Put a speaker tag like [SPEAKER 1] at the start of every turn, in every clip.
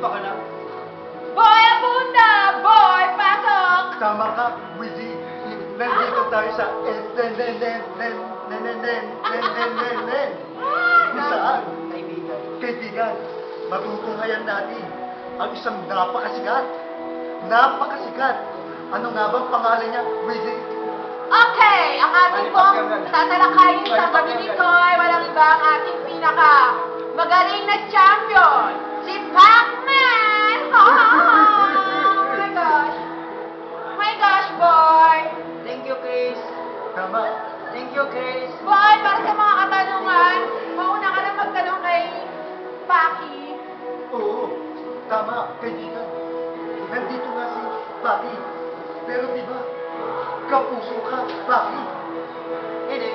[SPEAKER 1] pa ka na.
[SPEAKER 2] Boy, abunda! Boy, pasok!
[SPEAKER 3] Tama ka, Wizzy. Nandito tayo sa kung saan, kaibigan, matutunghayan natin ang isang napakasikat. Ano nga bang pangalan niya, Wizzy?
[SPEAKER 2] Okay, ang ating pong tatalakayin sa gabi nito ay walang iba ang ating pinaka magaling na champion, si Pac-Man! Oh my gosh! My gosh, boy!
[SPEAKER 1] Thank you, Chris.
[SPEAKER 3] Tama.
[SPEAKER 1] Thank you, Chris.
[SPEAKER 2] Boy, para sa mga katanungan, mauna ka na magtanong kay Paki.
[SPEAKER 3] Oo, tama, kaibigan. Nandito nga si Paki. Pero di ba, kapuso ka, Paki.
[SPEAKER 1] Hindi.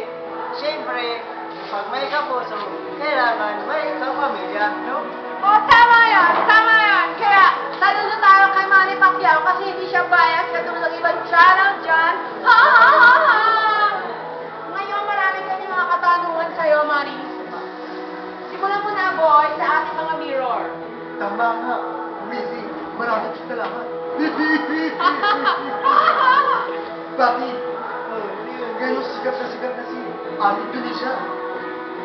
[SPEAKER 1] Siyempre, pag may kapuso, kailangan may kapamilya, no?
[SPEAKER 2] Oh, tama yan! Tama yan! Kaya, saludo tayo kay Manny Pacquiao kasi hindi siya bias katulad ng ibang channel dyan. Ha, ha, ha, ha! Ngayon, marami kami mga katanungan sa'yo, Manny. Simulan mo na, boy, sa ating mga mirror.
[SPEAKER 3] Tama nga, Wizzy. Maraming salamat. Paki, ngayon sikat na si Aling Tunisia.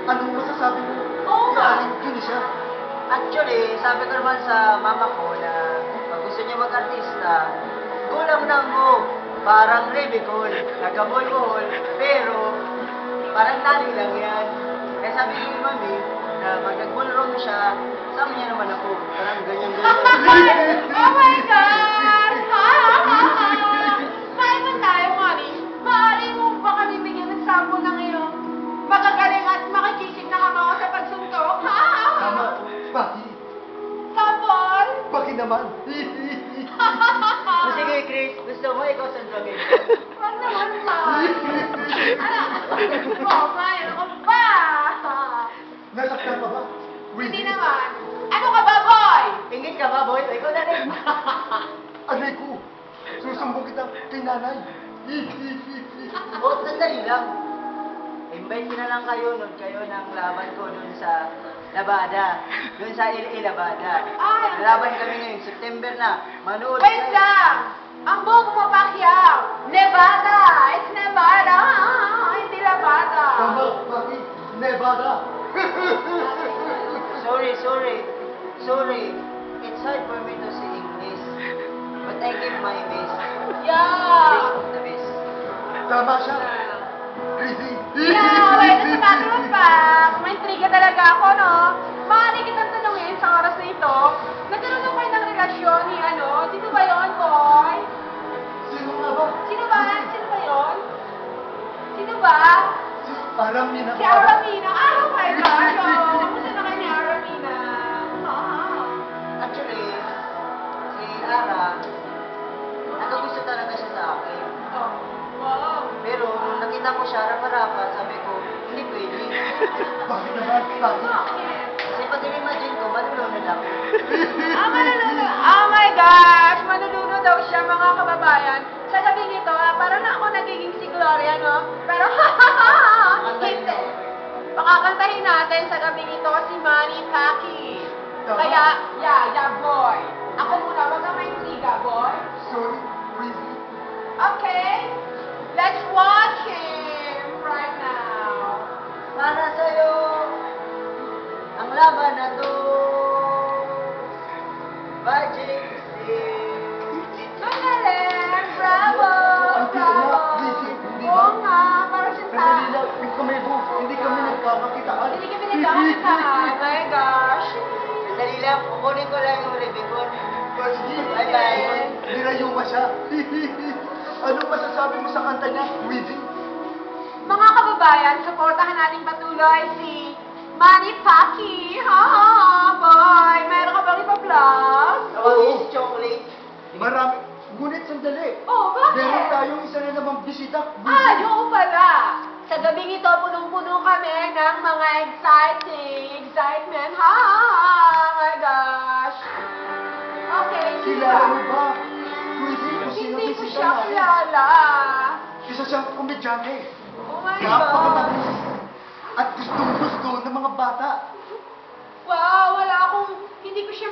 [SPEAKER 3] Anong masasabi mo?
[SPEAKER 2] Oo
[SPEAKER 3] Si
[SPEAKER 2] nga.
[SPEAKER 3] Aling Tunisia.
[SPEAKER 1] Actually, sabi ko naman sa mama ko na pag gusto niya mag-artista, kulang ng mo. Parang Rebecol, nagkabuhol-buhol, pero parang tali lang yan. Kaya sabi ko yung mami, na pag nag-ballroom siya, sama niya naman ako. Parang ganyan-ganyan.
[SPEAKER 2] Oh my God! Ha, ha, ha, ha! Maiman tayo, Manny. Maaari mo ba kami bigyan ng sample ng iyong magagaling at makikisig na kamawa sa pagsuntok? Ha, ha, ha!
[SPEAKER 3] Tama, Paki.
[SPEAKER 2] Sample?
[SPEAKER 3] Paki naman.
[SPEAKER 1] O sige, Chris, gusto mo ikaw sa drugin.
[SPEAKER 2] Wag naman tayo. Ano? Oh, Manny, ano ka ba?
[SPEAKER 3] Nasaktan ka ba?
[SPEAKER 2] Hindi naman. Ano ka ba, boy?
[SPEAKER 1] Ingit ka ba, boy? Ikaw na rin.
[SPEAKER 3] Aray ko. Susumbong kita kay nanay.
[SPEAKER 1] O, sandali lang. Invite ko na lang kayo nun kayo ng laban ko dun sa Labada. Dun sa LA Labada.
[SPEAKER 2] Ay.
[SPEAKER 1] Laban kami ngayon, September na. Manood
[SPEAKER 2] Wait lang! Ang buhok mo, Pacquiao! Nevada! It's Nevada! Hindi Nevada!
[SPEAKER 3] Tama, Paki. Nevada.
[SPEAKER 1] Sorry. It's hard for me to say English. But I give my best.
[SPEAKER 2] Yeah!
[SPEAKER 1] Best of the best.
[SPEAKER 3] Tama siya. Crazy.
[SPEAKER 2] Yeah! Wait, sa background pa! May intriga talaga ako, no? Maaari kitang tanungin sa oras na ito. Nagkaroon ako kayo ng relasyon ni ano? Sino ba yun, boy?
[SPEAKER 3] Sino nga ba?
[SPEAKER 2] Sino ba? Sino ba yun? Sino ba?
[SPEAKER 3] Si Aramina.
[SPEAKER 2] Si Aramina. Ah, oh my gosh! Oh, kamusta na kayo ni Aramina? Ah.
[SPEAKER 1] Actually, si Ara, nakagusto talaga siya sa akin.
[SPEAKER 2] Oh. Wow.
[SPEAKER 1] Pero nung nakita ko siya harap-harapan, sabi ko, hindi pwede.
[SPEAKER 3] Bakit naman, Paki?
[SPEAKER 2] Bakit?
[SPEAKER 1] Kasi pag in-imagine ko, malulunod ako.
[SPEAKER 2] Manulunod. Oh my gosh! Manulunod daw siya, mga kababayan. Sa gabi nito, parang ako nagiging si Gloria, no? Pero, hindi. Pakakantahin natin sa gabi nito si Manny Pacquiao.
[SPEAKER 3] Tama.
[SPEAKER 2] Kaya, yeah, boy. Ako muna, wag kang maintriga, boy.
[SPEAKER 3] Sorry, Wizzy.
[SPEAKER 2] Okay? Let's watch him right now.
[SPEAKER 1] Para sa'yo, ang laban na to. Magic
[SPEAKER 2] Magaling! Bravo!
[SPEAKER 3] Ang
[SPEAKER 2] Bravo!
[SPEAKER 3] Wizzy, hindi ba?
[SPEAKER 2] Oo nga, parang siya
[SPEAKER 3] Sandali lang, yung kamay mo, hindi kami nagkakakitaan.
[SPEAKER 2] Hindi kami nagkakakitaan. My gosh!
[SPEAKER 1] Sandali lang, kukunin ko lang yung Rebecol.
[SPEAKER 3] Bye-bye. Nilayo ba siya? Anong masasabi mo sa kanta niya, Wizzy?
[SPEAKER 2] Mga kababayan, supportahan natin patuloy si Manny Pacquiao. Ha, boy! Meron ka bang ipa-vlog?
[SPEAKER 1] Tawagin si Chocolate.
[SPEAKER 3] Marami. Ngunit sandali.
[SPEAKER 2] Oh, bakit?
[SPEAKER 3] Meron tayong isa na namang bisita.
[SPEAKER 2] Ah, yung pala! Sa gabing ito, punong-puno kami ng mga excitement. Ha, my gosh! Okay, sino
[SPEAKER 3] Kilala
[SPEAKER 2] ba?
[SPEAKER 3] mo ba? Wizzy, kung sino
[SPEAKER 2] Hindi ko
[SPEAKER 3] bisita
[SPEAKER 2] siya
[SPEAKER 3] natin?
[SPEAKER 2] kilala.
[SPEAKER 3] Isa siyang komedyante.
[SPEAKER 2] Oh my God!
[SPEAKER 3] Napakatamis. At gustong-gusto ng mga bata.
[SPEAKER 2] Wow, wala akong, hindi ko siya